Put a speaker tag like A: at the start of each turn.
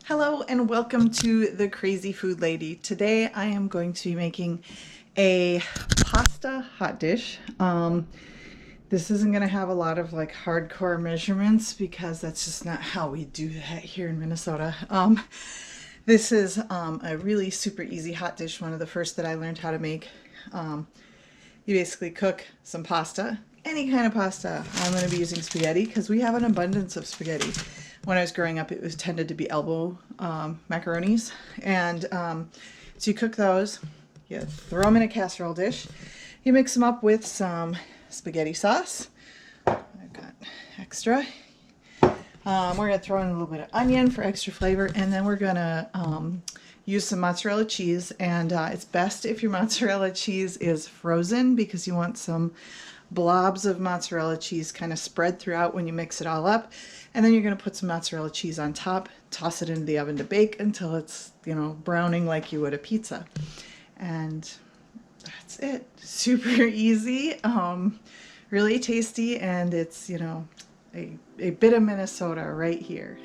A: Hello and welcome to the Crazy Food Lady. Today I am going to be making a pasta hot dish. This isn't going to have a lot of like hardcore measurements because that's just not how we do that here in Minnesota. This is a really super easy hot dish, one of the first that I learned how to make. You basically cook some pasta, any kind of pasta. I'm going to be using spaghetti because we have an abundance of spaghetti. When I was growing up, it was tended to be elbow macaronis. And so you cook those, you throw them in a casserole dish, you mix them up with some spaghetti sauce. I've got extra. We're going to throw in a little bit of onion for extra flavor, and then we're going to use some mozzarella cheese. And it's best if your mozzarella cheese is frozen because you want some blobs of mozzarella cheese kind of spread throughout when you mix it all up. And then you're going to put some mozzarella cheese on top, toss it into the oven to bake until it's, browning like you would a pizza. And that's it. Super easy, really tasty, and it's, a bit of Minnesota right here.